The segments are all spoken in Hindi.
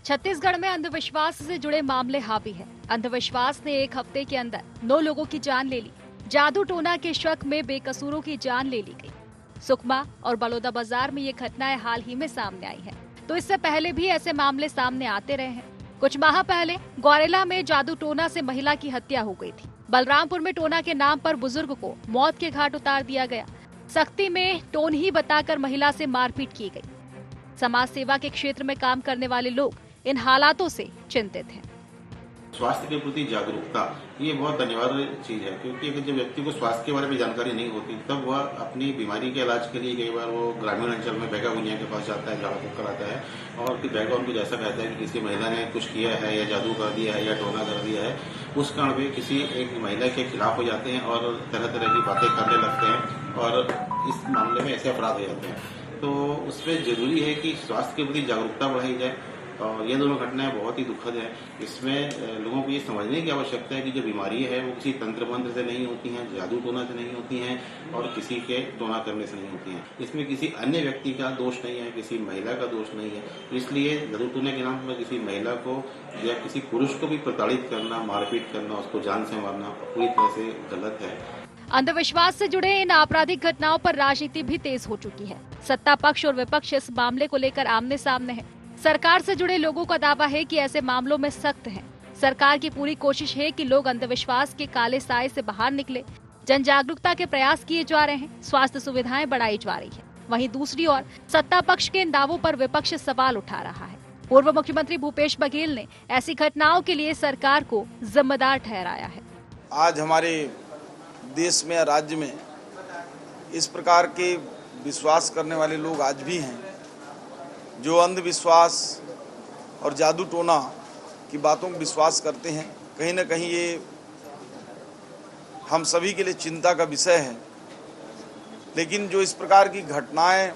छत्तीसगढ़ में अंधविश्वास से जुड़े मामले हावी हैं। अंधविश्वास ने एक हफ्ते के अंदर 9 लोगों की जान ले ली। जादू टोना के शक में बेकसूरों की जान ले ली गई। सुकमा और बलौदाबाजार में ये घटनाएं हाल ही में सामने आई हैं, तो इससे पहले भी ऐसे मामले सामने आते रहे हैं। कुछ माह पहले गौरेला में जादू टोना से महिला की हत्या हो गई थी। बलरामपुर में टोना के नाम पर बुजुर्ग को मौत के घाट उतार दिया गया। सख्ती में टोन ही बताकर महिला से मारपीट की गई। समाज सेवा के क्षेत्र में काम करने वाले लोग इन हालातों से चिंतित हैं। स्वास्थ्य के प्रति जागरूकता ये बहुत अनिवार्य चीज है, क्योंकि अगर जब व्यक्ति को स्वास्थ्य के बारे में जानकारी नहीं होती तब वह अपनी बीमारी के इलाज के लिए कई बार वो ग्रामीण अंचल में बैगा गुनिया के पास जाता है, झाड़ा फूक कराता है और फिर बैगा उनको जैसा कहता है कि किसी महिला ने कुछ किया है या जादू कर दिया है या टोना कर दिया है, उस कारण वे किसी एक महिला के खिलाफ हो जाते हैं और तरह तरह की बातें करने लगते हैं और इस मामले में ऐसे अपराध हो जाते हैं। तो उसमें जरूरी है कि स्वास्थ्य के प्रति जागरूकता बढ़ाई जाए और ये दोनों घटनाएं बहुत ही दुखद है। इसमें लोगों को ये समझने की आवश्यकता है कि जो बीमारी है वो किसी तंत्र मंत्र से नहीं होती हैं, जादू टोना से नहीं होती हैं और किसी के टोना करने से नहीं होती हैं। इसमें किसी अन्य व्यक्ति का दोष नहीं है, किसी महिला का दोष नहीं है। तो इसलिए जादू टोने के नाम पर किसी महिला को या किसी पुरुष को भी प्रताड़ित करना, मारपीट करना, उसको जान से मारना पूरी तरह से गलत है। अंधविश्वास से जुड़े इन आपराधिक घटनाओं पर राजनीति भी तेज हो चुकी है। सत्ता पक्ष और विपक्ष इस मामले को लेकर आमने सामने है। सरकार से जुड़े लोगों का दावा है कि ऐसे मामलों में सख्त है। सरकार की पूरी कोशिश है कि लोग अंधविश्वास के काले साए से बाहर निकले। जन जागरूकता के प्रयास किए जा रहे हैं, स्वास्थ्य सुविधाएं बढ़ाई जा रही है। वहीं दूसरी ओर सत्ता पक्ष के इन दावों पर विपक्ष सवाल उठा रहा है। पूर्व मुख्यमंत्री भूपेश बघेल ने ऐसी घटनाओं के लिए सरकार को जिम्मेदार ठहराया है। आज हमारे देश में, राज्य में इस प्रकार के विश्वास करने वाले लोग आज भी हैं, जो अंधविश्वास और जादू टोना की बातों को विश्वास करते हैं। कहीं न कहीं ये हम सभी के लिए चिंता का विषय है। लेकिन जो इस प्रकार की घटनाएं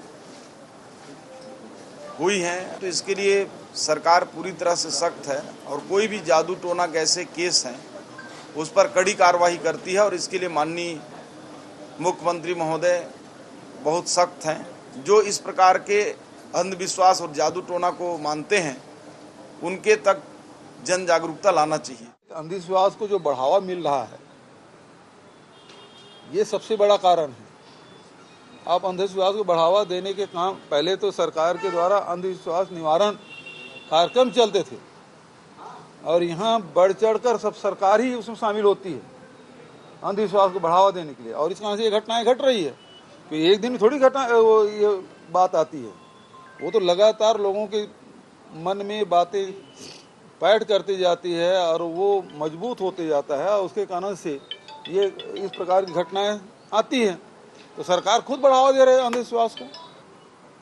हुई हैं तो इसके लिए सरकार पूरी तरह से सख्त है और कोई भी जादू टोना के ऐसे केस हैं उस पर कड़ी कार्रवाई करती है और इसके लिए माननीय मुख्यमंत्री महोदय बहुत सख्त हैं। जो इस प्रकार के अंधविश्वास और जादू टोना को मानते हैं उनके तक जन जागरूकता लाना चाहिए। अंधविश्वास को जो बढ़ावा मिल रहा है ये सबसे बड़ा कारण है। आप अंधविश्वास को बढ़ावा देने के काम पहले तो सरकार के द्वारा अंधविश्वास निवारण कार्यक्रम चलते थे और यहाँ बढ़ चढ़कर सब सरकार ही उसमें शामिल होती है अंधविश्वास को बढ़ावा देने के लिए। और इस कारण से ये घटनाएं घट रही है कि एक दिन में थोड़ी घटना ये बात आती है, वो तो लगातार लोगों के मन में बातें पैठ करती जाती है और वो मजबूत होते जाता है और उसके कारण से ये इस प्रकार की घटनाएं आती हैं। तो सरकार खुद बढ़ावा दे रही है अंधविश्वास को,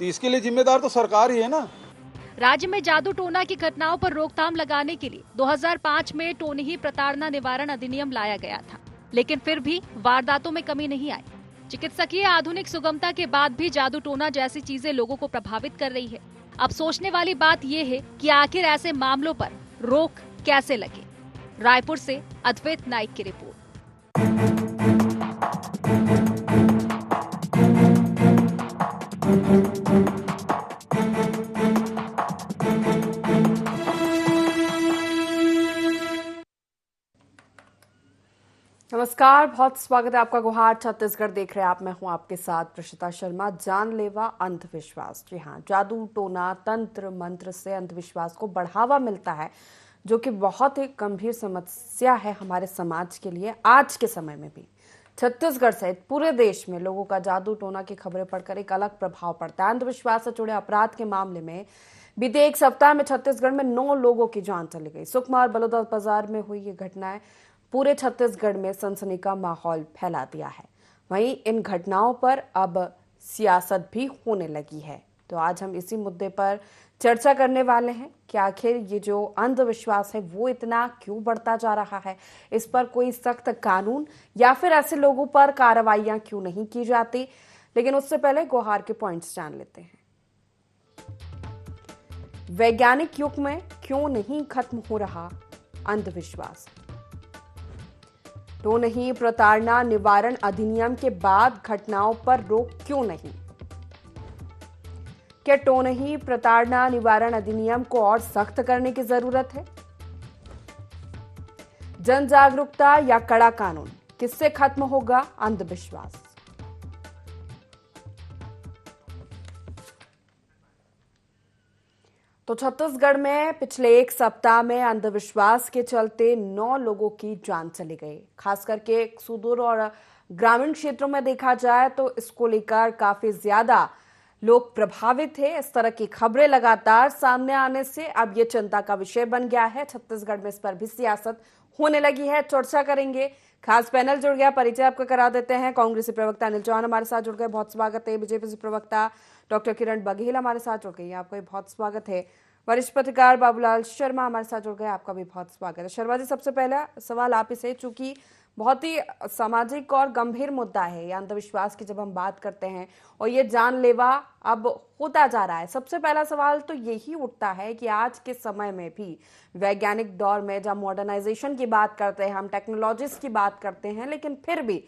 तो इसके लिए जिम्मेदार तो सरकार ही है ना। राज्य में जादू टोना की घटनाओं पर रोकथाम लगाने के लिए 2005 में टोनही प्रताड़ना निवारण अधिनियम लाया गया था, लेकिन फिर भी वारदातों में कमी नहीं आई। चिकित्सकीय आधुनिक सुगमता के बाद भी जादू टोना जैसी चीजें लोगों को प्रभावित कर रही है। अब सोचने वाली बात ये है कि आखिर ऐसे मामलों पर रोक कैसे लगे। रायपुर से अद्वैत नाइक की रिपोर्ट। नमस्कार, बहुत स्वागत है आपका। गुहार छत्तीसगढ़ देख रहे हैं आप। मैं हूं आपके साथ प्रशिता शर्मा। जानलेवा अंधविश्वास, जी हाँ, जादू टोना तंत्र मंत्र से अंधविश्वास को बढ़ावा मिलता है, जो कि बहुत ही गंभीर समस्या है हमारे समाज के लिए। आज के समय में भी छत्तीसगढ़ सहित पूरे देश में लोगों का जादू टोना की खबरें पढ़कर एक अलग प्रभाव पड़ता है। अंधविश्वास से जुड़े अपराध के मामले में बीते एक सप्ताह में छत्तीसगढ़ में 9 लोगों की जान चली गई। सुकमा और बलौदाबाजार में हुई ये घटनाएं पूरे छत्तीसगढ़ में सनसनी का माहौल फैला दिया है। वहीं इन घटनाओं पर अब सियासत भी होने लगी है। तो आज हम इसी मुद्दे पर चर्चा करने वाले हैं कि आखिर ये जो अंधविश्वास है वो इतना क्यों बढ़ता जा रहा है, इस पर कोई सख्त कानून या फिर ऐसे लोगों पर कार्रवाइयां क्यों नहीं की जाती। लेकिन उससे पहले गुहार के पॉइंट्स जान लेते हैं। वैज्ञानिक युग में क्यों नहीं खत्म हो रहा अंधविश्वास। टोनही प्रताड़ना निवारण अधिनियम के बाद घटनाओं पर रोक क्यों नहीं? क्या टोनही प्रताड़ना निवारण अधिनियम को और सख्त करने की जरूरत है? जन जागरूकता या कड़ा कानून, किससे खत्म होगा अंधविश्वास? तो छत्तीसगढ़ में पिछले एक सप्ताह में अंधविश्वास के चलते 9 लोगों की जान चली गई। खास करके सुदूर और ग्रामीण क्षेत्रों में देखा जाए तो इसको लेकर काफी ज्यादा लोग प्रभावित हैं। इस तरह की खबरें लगातार सामने आने से अब ये चिंता का विषय बन गया है। छत्तीसगढ़ में इस पर भी सियासत होने लगी है। चर्चा करेंगे, खास पैनल जुड़ गया, परिचय आपको करा देते हैं। कांग्रेसी प्रवक्ता अनिल चौहान हमारे साथ जुड़ गए, बहुत स्वागत है। बीजेपी से प्रवक्ता डॉक्टर किरण बघेल हमारे साथ जुड़ गई, आपका भी बहुत स्वागत है। वरिष्ठ पत्रकार बाबूलाल शर्मा हमारे साथ जुड़ गए, आपका भी बहुत स्वागत है। शर्मा जी, सबसे पहला सवाल आप ही से, चूंकि बहुत ही सामाजिक और गंभीर मुद्दा है ये अंधविश्वास की जब हम बात करते हैं और ये जानलेवा अब होता जा रहा है, सबसे पहला सवाल तो यही उठता है कि आज के समय में भी वैज्ञानिक दौर में जब मॉडर्नाइजेशन की बात करते हैं, हम टेक्नोलॉजीज की बात करते हैं, लेकिन फिर भी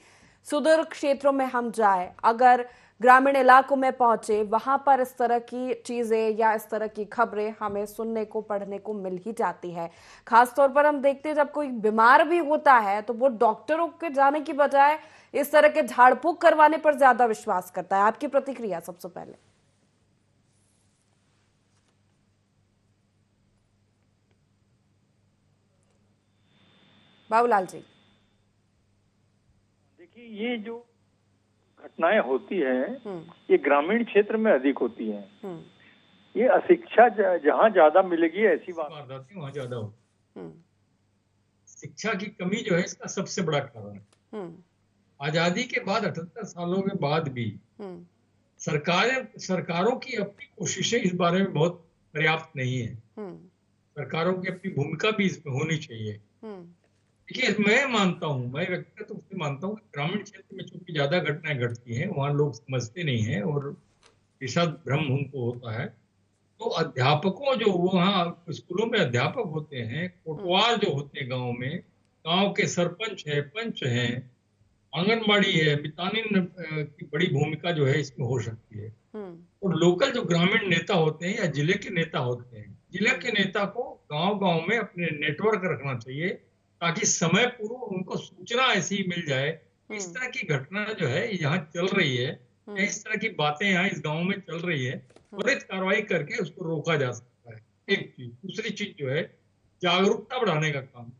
सुदूर क्षेत्रों में हम जाए, अगर ग्रामीण इलाकों में पहुंचे, वहां पर इस तरह की चीजें या इस तरह की खबरें हमें सुनने को पढ़ने को मिल ही जाती है। खासतौर पर हम देखते हैं जब कोई बीमार भी होता है तो वो डॉक्टरों के जाने की बजाय इस तरह के झाड़ फूक करवाने पर ज्यादा विश्वास करता है। आपकी प्रतिक्रिया सबसे पहले। बाबूलाल जी, देखिए, ये जो घटनाएं होती हैं ये ग्रामीण क्षेत्र में अधिक होती हैं। ये अशिक्षा जहाँ ज्यादा मिलेगी ऐसी वारदातें वहाँ ज्यादा होती। शिक्षा की कमी जो है इसका सबसे बड़ा कारण है। आजादी के बाद 78 सालों के बाद भी सरकारों की अपनी कोशिशें इस बारे में बहुत पर्याप्त नहीं है। सरकारों की अपनी भूमिका भी इसमें होनी चाहिए। देखिए, मैं व्यक्तिगत रूप से मानता हूँ कि ग्रामीण क्षेत्र में चूंकि ज्यादा घटनाएं घटती हैं, वहाँ लोग समझते नहीं हैं और विषाद भ्रम उनको होता है। तो अध्यापकों जो वहाँ स्कूलों में अध्यापक होते हैं, कोटवार जो होते हैं गाँव में, गाँव के सरपंच है, पंच है, आंगनबाड़ी है, मितानिन की बड़ी भूमिका जो है इसमें हो सकती है। और लोकल जो ग्रामीण नेता होते हैं या जिले के नेता होते हैं, जिले के नेता को गांव-गांव में अपने नेटवर्क रखना चाहिए ताकि समय पूर्व उनको सूचना ऐसी मिल जाए, इस तरह की घटना जो है यहाँ चल रही है, इस तरह की बातें यहाँ इस गांव में चल रही है, त्वरित कार्रवाई करके उसको रोका जा सकता है। एक चीज। दूसरी चीज जो है जागरूकता बढ़ाने का काम।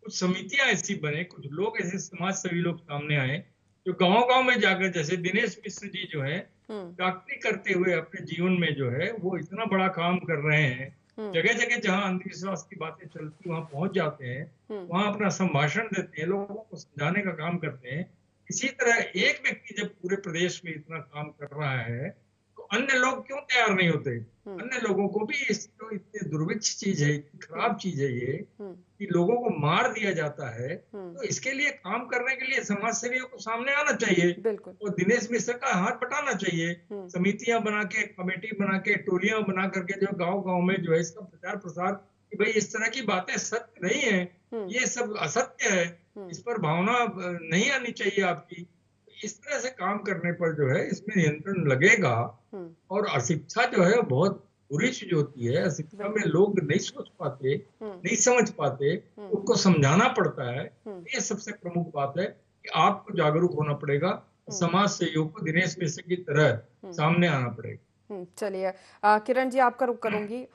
कुछ समितियां ऐसी बने, कुछ लोग ऐसे समाज सेवी लोग सामने आए जो गांव-गांव में जाकर, जैसे दिनेश मिश्र जी जो है डॉक्टरी करते हुए अपने जीवन में जो है वो इतना बड़ा काम कर रहे हैं, जगह जगह जहाँ अंधविश्वास की बातें चलती वहां पहुंच जाते हैं, वहां अपना संभाषण देते हैं, लोगों को समझाने का काम करते हैं। इसी तरह एक व्यक्ति जब पूरे प्रदेश में इतना काम कर रहा है तो अन्य लोग क्यों तैयार नहीं होते? अन्य लोगों को भी इस जो इतनी दुर्भिक्ष चीज है, इतनी खराब चीज है ये कि लोगों को मार दिया जाता है, तो इसके लिए काम करने के लिए समाज सेवियों को सामने आना चाहिए और दिनेश मिश्र का हाथ बटाना चाहिए। समितियां बना के, कमेटी बना के, टोलियां बना करके जो गांव-गांव में जो है इसका प्रचार प्रसार कि भाई इस तरह की बातें सत्य नहीं है, ये सब असत्य है, इस पर भावना नहीं आनी चाहिए आपकी। इस तरह से काम करने पर जो है इसमें नियंत्रण लगेगा। और अशिक्षा जो है बहुत बुरी चीज होती है। अशिक्षा में लोग नहीं सोच पाते, नहीं समझ पाते, उनको समझाना पड़ता है। ये सबसे प्रमुख बात है कि आपको जागरूक होना पड़ेगा, समाज सहयोग को दिनेश मिश्र की तरह सामने आना पड़ेगा। चलिए किरण जी, आपका रुख करूंगी।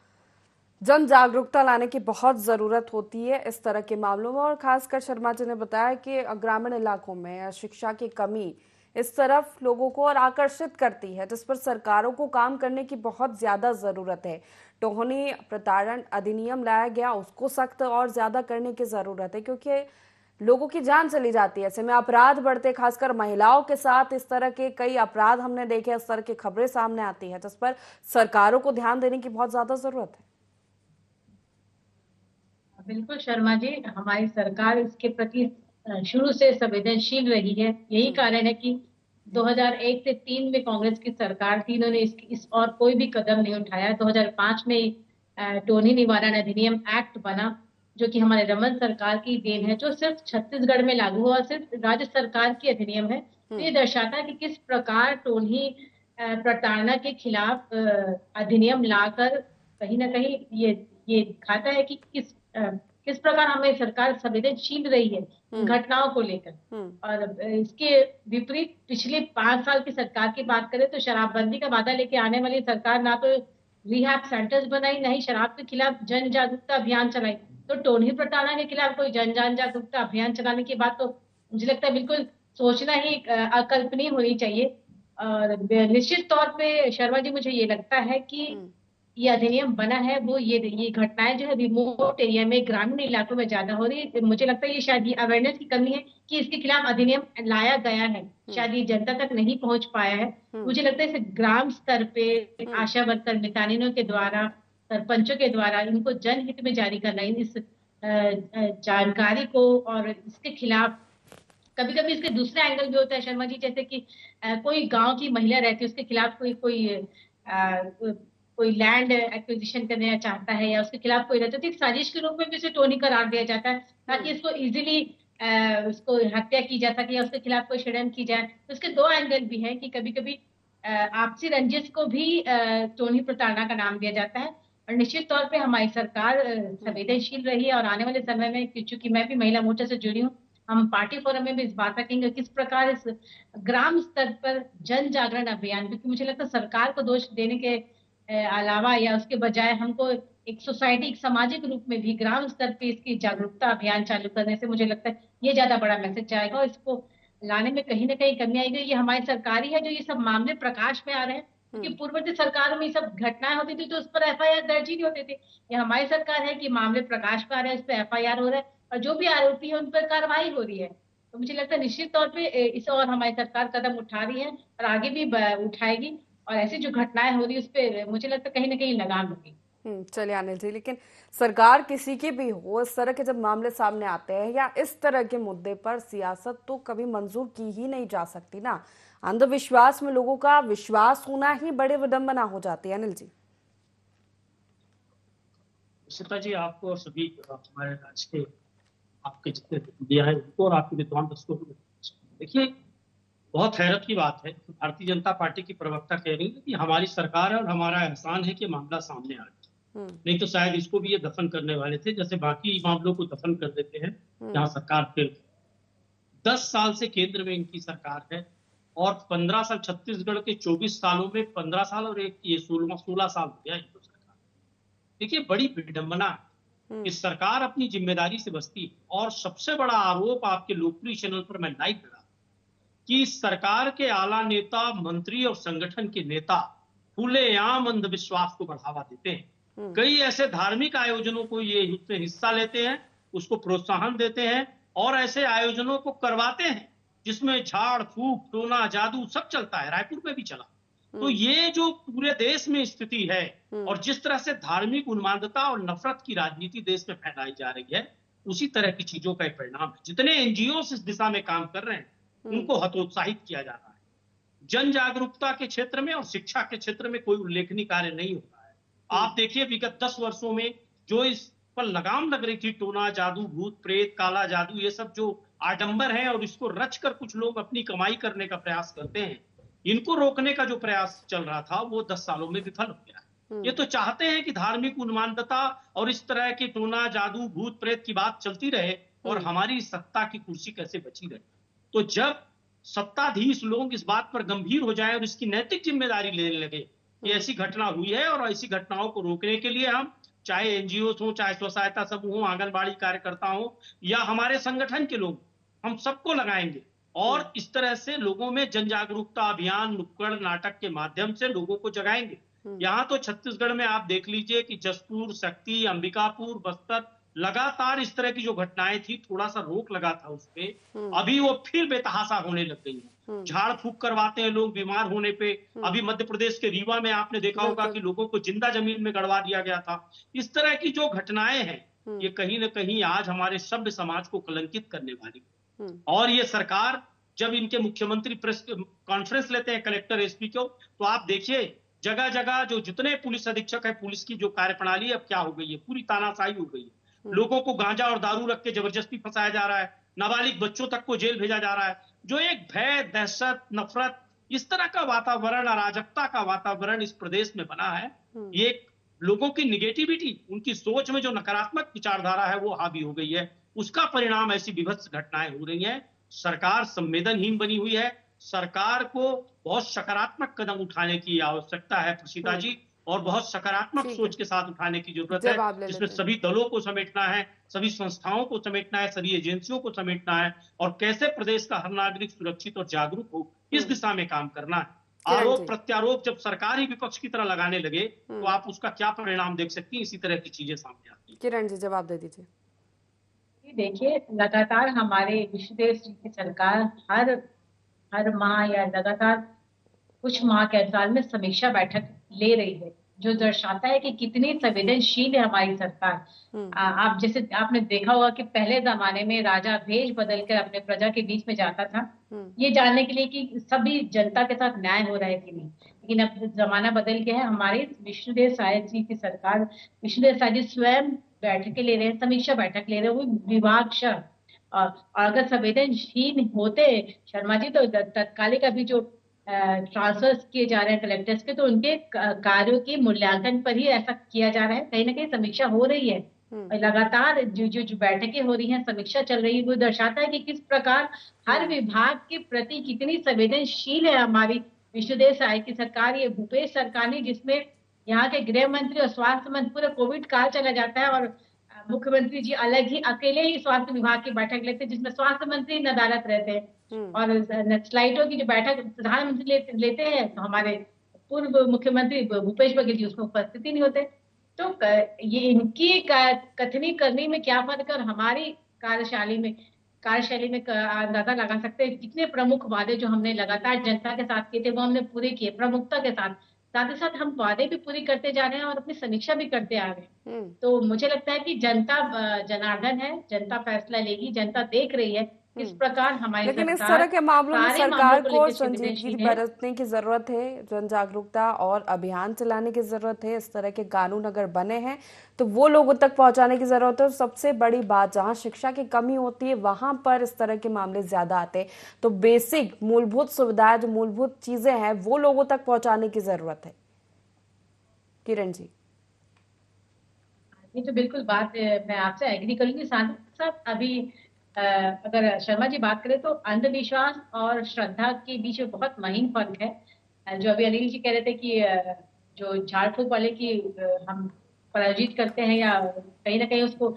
जन जागरूकता लाने की बहुत जरूरत होती है इस तरह के मामलों में, और खासकर शर्मा जी ने बताया कि ग्रामीण इलाकों में शिक्षा की कमी इस तरफ लोगों को और आकर्षित करती है, जिस पर सरकारों को काम करने की बहुत ज्यादा जरूरत है। टोहनी प्रताड़न अधिनियम लाया गया, उसको सख्त और ज्यादा करने की जरूरत है, क्योंकि लोगों की जान चली जाती है। ऐसे में अपराध बढ़ते, खासकर महिलाओं के साथ इस तरह के कई अपराध हमने देखे, इस तरह की खबरें सामने आती है, जिस पर सरकारों को ध्यान देने की बहुत ज्यादा जरूरत है। बिल्कुल शर्मा जी, हमारी सरकार इसके प्रति शुरू से संवेदनशील रही है। यही कारण है कि 2001 से 3 में कांग्रेस की सरकार थी, इन्होंने इस और कोई भी कदम नहीं उठाया। 2005 में टोनी निवारण अधिनियम एक्ट बना, जो कि हमारे रमन सरकार की देन है, जो सिर्फ छत्तीसगढ़ में लागू हुआ, सिर्फ राज्य सरकार की अधिनियम है। तो ये दर्शाता है कि किस प्रकार टोनी प्रताड़ना के खिलाफ अधिनियम लाकर कहीं ना कहीं ये दिखाता है कि किस प्रकार हमें सरकार संवेदनशील रही है घटनाओं को लेकर। और इसके विपरीत पिछले 5 साल की सरकार की बात करें तो शराबबंदी का वादा लेके आने वाली सरकार ना तो रिहैब सेंटर्स बनाई, ना ही शराब के खिलाफ जन जागरूकता अभियान चलाई। तो टोनी प्रताड़ना के खिलाफ कोई जन जागरूकता अभियान चलाने की बात तो मुझे लगता है बिल्कुल सोचना ही अकल्पनीय होनी चाहिए। और निश्चित तौर पे शर्मा जी, मुझे ये लगता है कि ये अधिनियम बना है वो ये घटनाएं जो है रिमोट एरिया में, ग्रामीण इलाकों में ज्यादा हो रही है। मुझे लगता है ये शायद ये अवेयरनेस की कमी है कि इसके खिलाफ अधिनियम लाया गया है, शायद ये जनता तक नहीं पहुंच पाया है। मुझे लगता है इसे ग्राम स्तर पे आशा वर्कर मितानिनों के द्वारा, सरपंचों के द्वारा इनको जनहित में जारी करना, इस जानकारी को, और इसके खिलाफ कभी कभी इसके दूसरे एंगल भी होता है शर्मा जी, जैसे कि कोई गांव की महिला रहती है, उसके खिलाफ कोई लैंड एक्विजिशन करना चाहता है या उसके खिलाफ कोई रहता है, तो एक साजिश के रूप में भी इसे टोनी करार दिया जाता है ताकि इसको इजीली उसको हत्या की जा सके या उसके खिलाफ कोई षड्यंत्र की जाए। तो इसके 2 एंगल भी है कि कभी कभी आपसी रंजिश को भी टोनी प्रताड़ना का नाम दिया जाता है। और निश्चित तौर पे हमारी सरकार संवेदनशील रही है और आने वाले समय में, चूंकि मैं भी महिला मोर्चा से जुड़ी हूँ, हम पार्टी फोरम में भी इस बात रखेंगे किस प्रकार इस ग्राम स्तर पर जन जागरण अभियान, क्योंकि मुझे लगता है सरकार को दोष देने के अलावा या उसके बजाय हमको एक सोसाइटी, एक सामाजिक रूप में भी ग्राम स्तर पे इसकी जागरूकता अभियान चालू करने से मुझे लगता है ये ज्यादा बड़ा मैसेज जाएगा और इसको लाने में कहीं ना कहीं कमी आएगी। ये हमारी सरकार ही है जो ये सब मामले प्रकाश में आ रहे हैं, क्योंकि पूर्ववर्ती सरकारों में ये सब घटनाएं होती थी तो उस पर FIR दर्ज ही नहीं होते थे। ये हमारी सरकार है कि मामले प्रकाश में आ रहे हैं, उस पर FIR हो रहा है और जो भी आरोपी है उन पर कार्रवाई हो रही है। तो मुझे लगता है निश्चित तौर पे इस और हमारी सरकार कदम उठा रही है और आगे भी उठाएगी, और ऐसी जो घटनाएं हो रही है उस पर मुझे लगता है कहीं ना कहीं लगाम होगी। चलिए अनिल जी, लेकिन सरकार किसी की भी हो, इस तरह के जब मामले सामने आते हैं या इस तरह के मुद्दे पर सियासत तो कभी मंजूर की ही नहीं जा सकती ना। अंधविश्वास में लोगों का विश्वास होना ही बड़े विडंबना हो जाती है। अनिल जी। श्वेता जी, आपको और सभी हमारे राज्य के आपके जितने मीडिया है उनको और आपके विद्वान दर्शकों को देखिए, बहुत हैरत की बात है कि भारतीय जनता पार्टी की प्रवक्ता कह रही है कि हमारी सरकार है और हमारा एहसान है कि मामला सामने आ गया, नहीं तो शायद इसको भी ये दफन करने वाले थे, जैसे बाकी मामलों को दफन कर देते हैं जहां सरकार फेल। 10 साल से केंद्र में इनकी सरकार है और 15 साल, छत्तीसगढ़ के 24 सालों में 15 साल और एक ये 16 साल हो गया इनको सरकार। देखिए, बड़ी विडंबना कि सरकार अपनी जिम्मेदारी से बचती है। और सबसे बड़ा आरोप आपके लोकप्रिय चैनल पर मैं लाइव करा कि सरकार के आला नेता, मंत्री और संगठन के नेता खुलेआम अंधविश्वास को बढ़ावा देते हैं। कई ऐसे धार्मिक आयोजनों को ये उसमें हिस्सा लेते हैं, उसको प्रोत्साहन देते हैं और ऐसे आयोजनों को करवाते हैं जिसमें झाड़ फूक, टोना, जादू सब चलता है, रायपुर में भी चला। तो ये जो पूरे देश में स्थिति है और जिस तरह से धार्मिक उन्मादता और नफरत की राजनीति देश में फैलाई जा रही है, उसी तरह की चीजों का एक परिणाम है। जितने NGO इस दिशा में काम कर रहे हैं उनको हतोत्साहित किया जा रहा है। जन जागरूकता के क्षेत्र में और शिक्षा के क्षेत्र में कोई उल्लेखनीय कार्य नहीं हो रहा है। आप देखिए, विगत 10 वर्षों में जो इस पर लगाम लग रही थी, टोना, जादू, भूत प्रेत, काला जादू, ये सब जो आडंबर है और इसको रचकर कुछ लोग अपनी कमाई करने का प्रयास करते हैं, इनको रोकने का जो प्रयास चल रहा था वो 10 सालों में विफल हो गया। ये तो चाहते हैं कि धार्मिक उन्मादता और इस तरह के टोना, जादू, भूत प्रेत की बात चलती रहे और हमारी सत्ता की कुर्सी कैसे बची रहे। तो जब सत्ताधीश लोग इस बात पर गंभीर हो जाए और इसकी नैतिक जिम्मेदारी लेने लगे कि ऐसी घटना हुई है और ऐसी घटनाओं को रोकने के लिए हम, चाहे NGO हो, चाहे स्व सहायता समूह हो, आंगनबाड़ी कार्यकर्ता हो या हमारे संगठन के लोग, हम सबको लगाएंगे और इस तरह से लोगों में जन जागरूकता अभियान, नुक्कड़ नाटक के माध्यम से लोगों को जगाएंगे। यहाँ तो छत्तीसगढ़ में आप देख लीजिए कि जसपुर, शक्ति, अंबिकापुर, बस्तर, लगातार इस तरह की जो घटनाएं थी, थोड़ा सा रोक लगा था उस पे, अभी वो फिर बेतहाशा होने लग गई है। झाड़ फूक करवाते हैं लोग बीमार होने पे। अभी मध्य प्रदेश के रीवा में आपने देखा होगा कि लोगों को जिंदा जमीन में गड़वा दिया गया था। इस तरह की जो घटनाएं हैं, ये कहीं ना कहीं आज हमारे सभ्य समाज को कलंकित करने वाली। और ये सरकार जब इनके मुख्यमंत्री प्रेस कॉन्फ्रेंस लेते हैं कलेक्टर, SP को, तो आप देखिए जगह जगह जो जितने पुलिस अधीक्षक है, पुलिस की जो कार्यप्रणाली अब क्या हो गई है, पूरी तानाशाही हो गई है। लोगों को गांजा और दारू रख के जबरदस्ती फंसाया जा रहा है, नाबालिग बच्चों तक को जेल भेजा जा रहा है। जो एक भय, दहशत, नफरत, इस तरह का वातावरण, अराजकता का वातावरण इस प्रदेश में बना है, ये लोगों की निगेटिविटी, उनकी सोच में जो नकारात्मक विचारधारा है वो हावी हो गई है। उसका परिणाम ऐसी विभत्स घटनाएं हो रही हैं। सरकार संवेदनहीन बनी हुई है। सरकार को बहुत सकारात्मक कदम उठाने की आवश्यकता है प्रसीता जी, और बहुत सकारात्मक सोच के साथ उठाने की जरूरत है, जिसमें सभी दलों को समेटना है, सभी संस्थाओं को समेटना है, सभी एजेंसियों को समेटना है, और कैसे प्रदेश का हर नागरिक सुरक्षित और जागरूक हो, इस दिशा में काम करना है। आरोप प्रत्यारोप जब सरकार ही विपक्ष की तरह लगाने लगे तो आप उसका क्या परिणाम देख सकती हैं। इसी तरह की चीजें सामने आती हैं। किरण जी, जवाब दे दीजिए। देखिए, लगातार हमारे विष्णुदेव जी की सरकार हर माह या लगातार कुछ माह के अंतराल में समीक्षा बैठक ले रही है, जो दर्शाता है कि कितनी संवेदनशील है हमारी सरकार। आप जैसे आपने देखा होगा कि पहले जमाने में राजा भेष बदलकर अपने प्रजा के बीच में जाता था, ये जानने के लिए कि सभी जनता के साथ न्याय हो रहा है कि नहीं। लेकिन अब जमाना बदल गया है। हमारे विष्णुदेव साय जी की सरकार, विष्णुदेव साय जी स्वयं बैठकें ले रहे हैं, समीक्षा बैठक ले रहे हैं, वो विभागशः। और अगर संवेदनशील होते शर्मा जी तो तत्कालिक अभी जो ट्रांसफर किए जा रहे हैं कलेक्टर्स के, तो उनके कार्यों के मूल्यांकन पर ही ऐसा किया जा रहा है। कहीं ना कहीं समीक्षा हो रही है, लगातार जो बैठकें हो रही हैं, समीक्षा चल रही है, वो दर्शाता है कि किस प्रकार हर विभाग के प्रति कितनी संवेदनशील है हमारी विष्णुदेव साय की सरकार। ये भूपेश सरकार ने, जिसमें यहाँ के गृह मंत्री और स्वास्थ्य मंत्री, पूरा कोविड काल चला जाता है और मुख्यमंत्री जी अलग ही अकेले ही स्वास्थ्य विभाग की बैठक लेते हैं, जिसमें स्वास्थ्य मंत्री नदारत रहते हैं, और नक्सलाइटों की जो बैठक प्रधानमंत्री लेते हैं तो हमारे पूर्व मुख्यमंत्री भूपेश बघेल जी उसमें उपस्थिति नहीं होते। तो ये इनकी कथनी करनी में क्या फर्क है, और हमारी कार्यशैली में अंदाजा लगा सकते हैं कितने प्रमुख वादे जो हमने लगातार जनता के साथ किए थे वो हमने पूरे किए प्रमुखता के साथ। साथ ही साथ हम वादे भी पूरी करते जा रहे हैं और अपनी समीक्षा भी करते आ रहे हैं। तो मुझे लगता है कि जनता जनार्दन है, जनता फैसला लेगी, जनता देख रही है किस प्रकार हमारी लेकिन इस तरह के मामलों में सरकार को संजीदगी बरतने की जरूरत है, जन जागरूकता और अभियान चलाने की जरूरत है। इस तरह के कानून अगर बने हैं तो वो लोगों तक पहुंचाने की जरूरत है। और सबसे बड़ी बात, जहां शिक्षा की कमी होती है वहां पर इस तरह के मामले ज्यादा आते हैं। तो बेसिक मूलभूत सुविधाएं, जो मूलभूत चीजें हैं, वो लोगों तक पहुंचाने की जरूरत है। किरण जी, ये तो बिल्कुल बात मैं आपसे एग्री करूंगी। साथ अभी अगर शर्मा जी बात करें तो अंधविश्वास और श्रद्धा के बीच में बहुत महीन फर्क है। जो अभी अनिल जी कह रहे थे कि जो झाड़ फूक वाले की हम पराजित करते हैं या कहीं ना कहीं उसको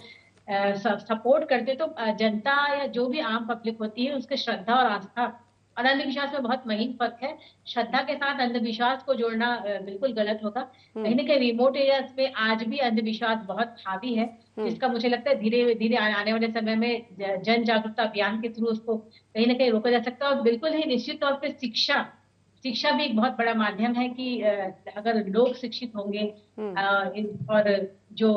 सपोर्ट करते, तो जनता या जो भी आम पब्लिक होती है उसके श्रद्धा और आस्था और अंधविश्वास में बहुत महीन फर्क है। श्रद्धा के साथ अंधविश्वास को जोड़ना बिल्कुल गलत होगा। कहीं ना कहीं रिमोट एरियाज में आज भी अंधविश्वास बहुत हावी है, जिसका मुझे लगता है धीरे धीरे आने वाले समय में जन जागरूकता अभियान के थ्रू उसको कहीं ना कहीं रोका जा सकता है। और बिल्कुल ही निश्चित तौर पर शिक्षा भी एक बहुत बड़ा माध्यम है कि अगर लोग शिक्षित होंगे और जो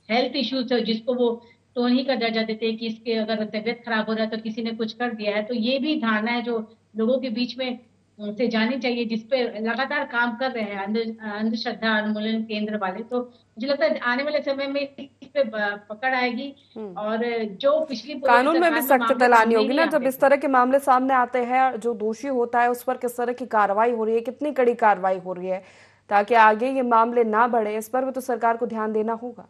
हेल्थ इश्यूज है जिसको वो टोनी का दर्जा देते हैं कि इसके अगर तबियत खराब हो रहा है तो किसी ने कुछ कर दिया है, तो ये भी धारणा है जो लोगों के बीच में से जानी चाहिए, जिसपे लगातार काम कर रहे हैं अंधश्रद्धा उन्मूलन केंद्र वाले। तो मुझे लगता है आने वाले समय में इस पे पकड़ आएगी और जो पिछली कानून में भी सख्ती लानी होगी ना। जब इस तरह के मामले सामने आते हैं, जो दोषी होता है उस पर किस तरह की कार्रवाई हो रही है, कितनी कड़ी कार्रवाई हो रही है, ताकि आगे ये मामले ना बढ़े, इस पर भी तो सरकार को ध्यान देना होगा।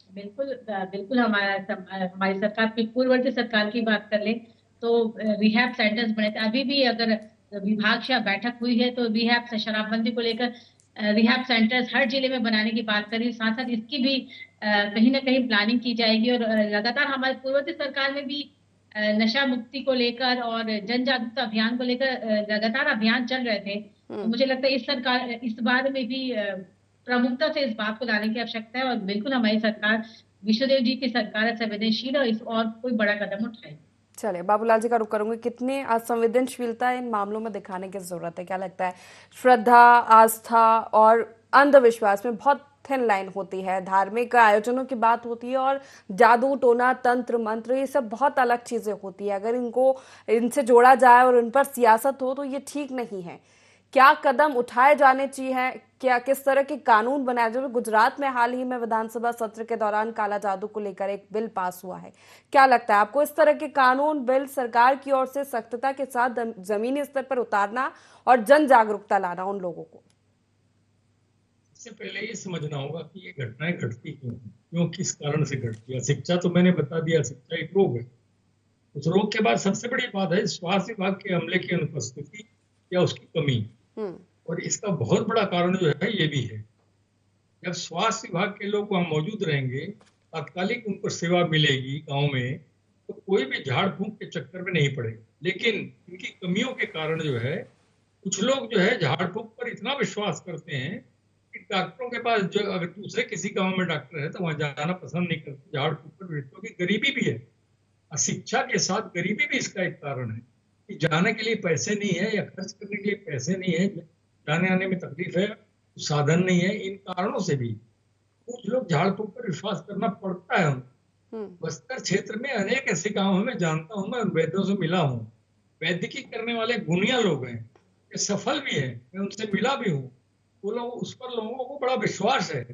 बिल्कुल हमारी सरकार की पूर्ववर्ती सरकार की बात कर ले तो रिहैब सेंटर्स बने थे। अभी भी अगर विभाग से बैठक हुई है तो रिहैब से शराबबंदी को लेकर रिहैब सेंटर्स हर जिले में बनाने की बात करी। साथ साथ इसकी भी कहीं ना कहीं प्लानिंग की जाएगी। और लगातार हमारी पूर्ववर्ती सरकार में भी नशा मुक्ति को लेकर और जन जागरूकता अभियान को लेकर लगातार अभियान चल रहे थे। तो मुझे लगता है इस बार में भी प्रमुखता से इस बात को लाने की आवश्यकता है। और बिल्कुल हमारी सरकार विष्णुदेव जी की सरकार है, संवेदनशील और कोई बड़ा कदम उठाए। चलिए, बाबूलाल जी का रुख करूंगी, कितनी असंवेदनशीलता इन मामलों में दिखाने की जरूरत है, क्या लगता है? श्रद्धा, आस्था और अंधविश्वास में बहुत थिन लाइन होती है। धार्मिक आयोजनों की बात होती है और जादू टोना तंत्र मंत्र, ये सब बहुत अलग चीजें होती है। अगर इनसे जोड़ा जाए और इन पर सियासत हो तो ये ठीक नहीं है। क्या कदम उठाए जाने चाहिए, क्या किस तरह के कानून बनाए जाए? गुजरात में हाल ही में विधानसभा सत्र के दौरान काला जादू को लेकर एक बिल पास हुआ है। क्या लगता है आपको, इस तरह के कानून बिल सरकार की ओर से सख्तता के साथ जमीनी स्तर पर उतारना और जन जागरूकता लाना उन लोगों को? सबसे पहले ये समझना होगा कि ये घटनाएं घटती क्यों किस कारण से घटती है। शिक्षा तो मैंने बता दिया, शिक्षा एक रोग है। उस रोग के बाद सबसे बड़ी बात है स्वास्थ्य विभाग के अमले की अनुपस्थिति या उसकी कमी। और इसका बहुत बड़ा कारण जो है ये भी है, जब स्वास्थ्य विभाग के लोग वहां मौजूद रहेंगे, तात्कालिक उनको सेवा मिलेगी गांव में, तो कोई भी झाड़ फूंक के चक्कर में नहीं पड़ेगा। लेकिन इनकी कमियों के कारण जो है कुछ लोग जो है झाड़ फूंक पर इतना विश्वास करते हैं कि डॉक्टरों के पास, जो अगर दूसरे किसी गांव में डॉक्टर है तो वहां जाना पसंद नहीं करते, झाड़ फूंक पर, क्योंकि गरीबी भी है। शिक्षा के साथ गरीबी भी इसका एक कारण है कि जाने के लिए पैसे नहीं है या खर्च करने के लिए पैसे नहीं है, जाने आने में तकलीफ है, साधन नहीं है। इन कारणों से भी कुछ लोग झाड़ फूंक पर विश्वास करना पड़ता है। बस्तर क्षेत्र में अनेक ऐसे गांव हैं, मैं जानता हूं, मैं वैद्यों से मिला हूं, वैद्यकीय करने वाले गुणिया लोग हैं, ये सफल भी है, मैं उनसे मिला भी हूँ। वो लोग, उस पर लोगों को बड़ा विश्वास है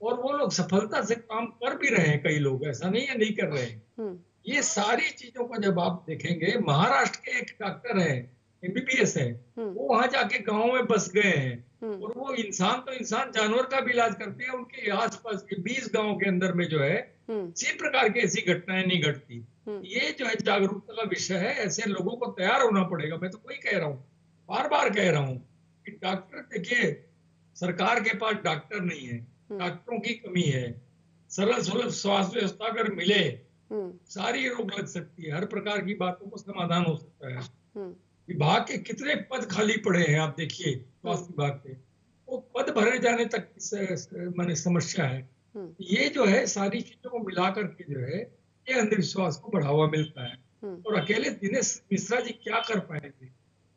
और वो लोग सफलता से काम कर भी रहे हैं। कई लोग, ऐसा नहीं है नहीं कर रहे हैं। ये सारी चीजों को जब आप देखेंगे, महाराष्ट्र के एक डॉक्टर है, एमबीबीएस है, वो वहां जाके गांव में बस गए हैं और वो इंसान तो इंसान, जानवर का भी इलाज करते हैं। उनके आसपास के 20 गांव के अंदर में जो है किसी प्रकार की ऐसी घटनाएं नहीं घटती। ये जो है जागरूकता का विषय है, ऐसे लोगों को तैयार होना पड़ेगा। मैं तो वही कह रहा हूँ, बार बार कह रहा हूँ कि डॉक्टर, देखिए सरकार के पास डॉक्टर नहीं है, डॉक्टरों की कमी है। सरल सुलभ स्वास्थ्य व्यवस्था अगर मिले, सारी रोग लग सकती है, हर प्रकार की बातों को समाधान हो सकता है। विभाग के कितने पद खाली पड़े हैं आप देखिए, स्वास्थ्य विभाग के, वो पद भरे जाने तक माने समस्या है। ये जो है सारी चीजों को मिलाकर के जो है ये अंधविश्वास को बढ़ावा मिलता है। और अकेले दिनेश मिश्रा जी क्या कर पाएंगे?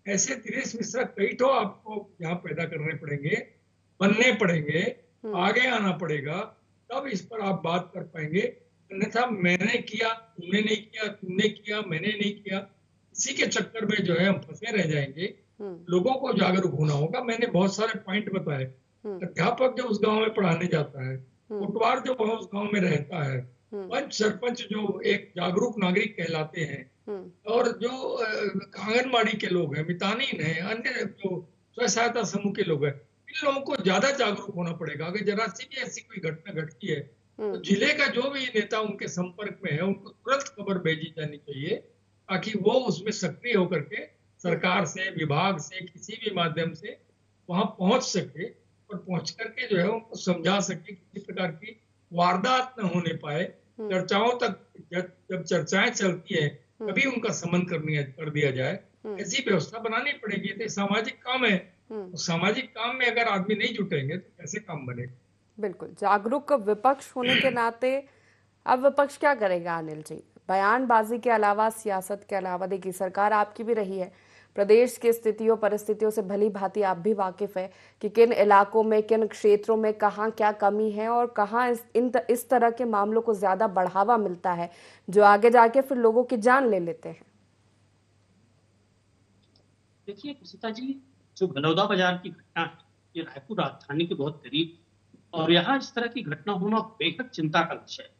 ऐसे दिनेश मिश्रा कई तो आपको यहाँ पैदा करने पड़ेंगे, बनने पड़ेंगे, आगे आना पड़ेगा, तब इस पर आप बात कर पाएंगे। अन्यथा मैंने किया, तुमने नहीं किया, तुमने किया, मैंने नहीं किया, इसी के चक्कर में जो है हम फंसे रह जाएंगे। लोगों को जागरूक होना होगा। मैंने बहुत सारे पॉइंट बताए। अध्यापक जो उस गांव में पढ़ाने जाता है, कोटवार जो वहां उस गांव में रहता है, पंच सरपंच जो एक जागरूक नागरिक कहलाते हैं, और जो आंगनबाड़ी के लोग हैं, मितानिन है, अन्य जो स्वयं सहायता समूह के लोग हैं, इन लोगों को ज्यादा जागरूक होना पड़ेगा। अगर जरा सी भी ऐसी कोई घटना घटती है तो जिले का जो भी नेता उनके संपर्क में है, उनको तुरंत खबर भेजी जानी चाहिए, ताकि वो उसमें सक्रिय होकर के सरकार से, विभाग से, किसी भी माध्यम से वहां पहुंच सके और पहुंच करके जो है उनको समझा सके, किसी प्रकार की वारदात न होने पाए। चर्चाओं तक जब चर्चाएं चलती है तभी उनका समन कर दिया जाए, ऐसी व्यवस्था बनानी पड़ेगी। तो सामाजिक काम है, तो सामाजिक काम में अगर आदमी नहीं जुटेंगे तो कैसे काम बनेगा? बिल्कुल, जागरूक विपक्ष होने के नाते अब विपक्ष क्या करेगा अनिल जी? बयानबाजी के अलावा, सियासत के अलावा, देखिए सरकार आपकी भी रही है, प्रदेश की स्थितियों परिस्थितियों से भली भांति आप भी वाकिफ है कि किन इलाकों में, किन क्षेत्रों में कहाँ क्या कमी है और कहाँ इस तरह के मामलों को ज्यादा बढ़ावा मिलता है जो आगे जाके फिर लोगों की जान ले लेते हैं। देखिए सीता जी, जो बलौदा बाजार की घटना है, ये रायपुर राजधानी के बहुत करीब, और यहाँ इस तरह की घटना होना बेहद चिंता का विषय है।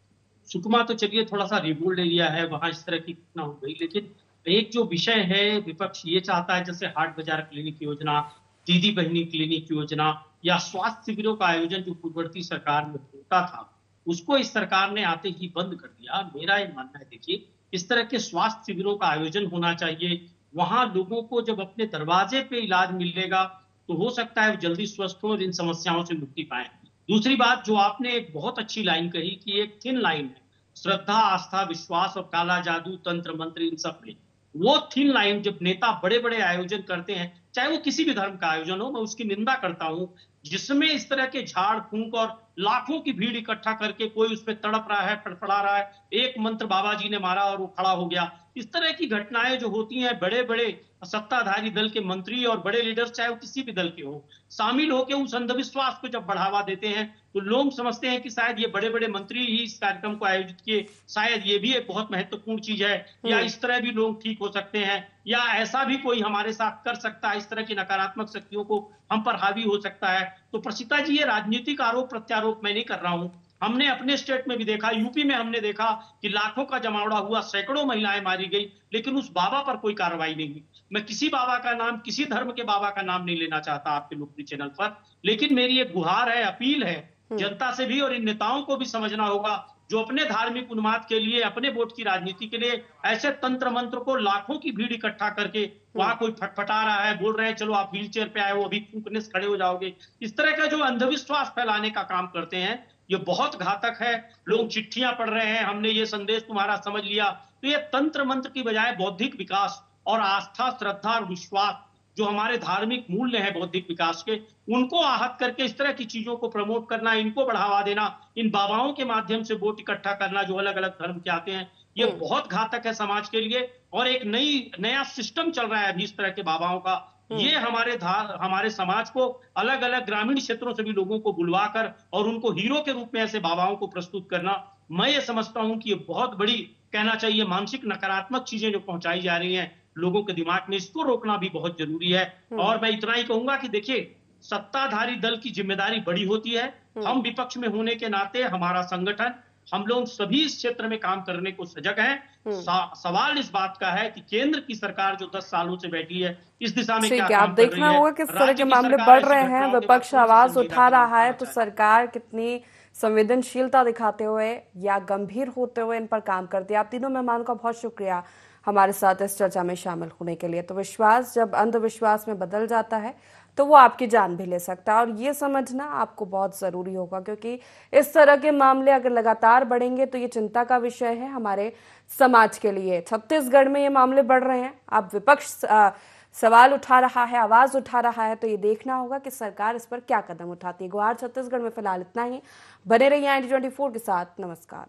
सुकमा तो चलिए थोड़ा सा रिबोल्ड एरिया है, वहां इस तरह की घटना हो गई, लेकिन एक जो विषय है, विपक्ष ये चाहता है जैसे हाट बाजार क्लिनिक योजना, दीदी बहनी क्लिनिक योजना या स्वास्थ्य शिविरों का आयोजन जो पूर्ववर्ती सरकार में होता था, उसको इस सरकार ने आते ही बंद कर दिया। मेरा ये मानना है, देखिए इस तरह के स्वास्थ्य शिविरों का आयोजन होना चाहिए। वहां लोगों को जब अपने दरवाजे पे इलाज मिलेगा तो हो सकता है वो जल्दी स्वस्थ हो और इन समस्याओं से मुक्ति पाए। दूसरी बात जो आपने एक बहुत अच्छी लाइन कही कि एक थिन लाइन है श्रद्धा, आस्था, विश्वास और काला जादू, तंत्र मंत्र, इन सब में वो थिन लाइन जब नेता बड़े बड़े आयोजन करते हैं, चाहे वो किसी भी धर्म का आयोजन हो, मैं उसकी निंदा करता हूं, जिसमें इस तरह के झाड़ फूंक और लाखों की भीड़ इकट्ठा करके कोई उस पर तड़प रहा है, फड़फड़ा रहा है, एक मंत्र बाबा जी ने मारा और वो खड़ा हो गया, इस तरह की घटनाएं जो होती हैं, बड़े बड़े सत्ताधारी दल के मंत्री और बड़े लीडर्स, चाहे वो किसी भी दल के हो, शामिल होकर उस अंधविश्वास को जब बढ़ावा देते हैं तो लोग समझते हैं कि शायद ये बड़े बड़े मंत्री ही इस कार्यक्रम को आयोजित किए, शायद ये भी एक बहुत महत्वपूर्ण चीज है, या इस तरह भी लोग ठीक हो सकते हैं, या ऐसा भी कोई हमारे साथ कर सकता है, इस तरह की नकारात्मक शक्तियों को हम पर हावी हो सकता है। तो प्रशिता जी, ये राजनीतिक आरोप प्रत्यारोप मैं नहीं कर रहा हूं। हमने अपने स्टेट में भी देखा, यूपी में हमने देखा कि लाखों का जमावड़ा हुआ, सैकड़ों महिलाएं मारी गई, लेकिन उस बाबा पर कोई कार्रवाई नहीं हुई। मैं किसी बाबा का नाम, किसी धर्म के बाबा का नाम नहीं लेना चाहता आपके लोकप्रिय चैनल पर, लेकिन मेरी एक गुहार है, अपील है जनता से भी, और इन नेताओं को भी समझना होगा जो अपने धार्मिक उन्माद के लिए, अपने वोट की राजनीति के लिए ऐसे तंत्र मंत्र को, लाखों की भीड़ इकट्ठा करके वहां कोई फटफटा रहा है, बोल रहे हैं चलो आप व्हील चेयर पे आए हो, अभी फूंकने से खड़े हो जाओगे, इस तरह का जो अंधविश्वास फैलाने का काम करते हैं, ये बहुत घातक है। लोग चिट्ठियां पढ़ रहे हैं, हमने ये संदेश तुम्हारा समझ लिया, तो ये तंत्र मंत्र की बजाय बौद्धिक विकास और आस्था, श्रद्धा और विश्वास, जो हमारे धार्मिक मूल्य हैं बौद्धिक विकास के, उनको आहत करके इस तरह की चीजों को प्रमोट करना, इनको बढ़ावा देना, इन बाबाओं के माध्यम से वोट इकट्ठा करना जो अलग अलग धर्म के आते हैं, ये बहुत घातक है समाज के लिए। और एक नया सिस्टम चल रहा है अभी इस तरह के बाबाओं का, ये हमारे समाज को अलग अलग ग्रामीण क्षेत्रों से भी लोगों को बुलवाकर और उनको हीरो के रूप में ऐसे बाबाओं को प्रस्तुत करना, मैं ये समझता हूं कि ये बहुत बड़ी, कहना चाहिए, मानसिक नकारात्मक चीजें जो पहुंचाई जा रही हैं लोगों के दिमाग में, इसको रोकना भी बहुत जरूरी है। और मैं इतना ही कहूंगा कि देखिए, सत्ताधारी दल की जिम्मेदारी बड़ी होती है, हम विपक्ष में होने के नाते हमारा संगठन, हम लोग सभी इस क्षेत्र में काम करने को सजग हैं। सवाल इस बात का है कि केंद्र की सरकार जो 10 सालों से बैठी है, इस दिशा में क्या काम कर रही है। देखना होगा किस तरह के मामले बढ़ रहे हैं, विपक्ष आवाज उठा रहा है, तो सरकार कितनी संवेदनशीलता दिखाते हुए या गंभीर होते हुए इन पर काम करती है। आप तीनों मेहमानों का बहुत शुक्रिया हमारे साथ इस चर्चा में शामिल होने के लिए। तो विश्वास जब अंधविश्वास में बदल जाता है तो वो आपकी जान भी ले सकता है, और ये समझना आपको बहुत ज़रूरी होगा, क्योंकि इस तरह के मामले अगर लगातार बढ़ेंगे तो ये चिंता का विषय है हमारे समाज के लिए। छत्तीसगढ़ में ये मामले बढ़ रहे हैं, अब विपक्ष सवाल उठा रहा है, आवाज़ उठा रहा है, तो ये देखना होगा कि सरकार इस पर क्या कदम उठाती है। गुहार छत्तीसगढ़ में फिलहाल इतना ही। बने रहिए IND24 के साथ। नमस्कार।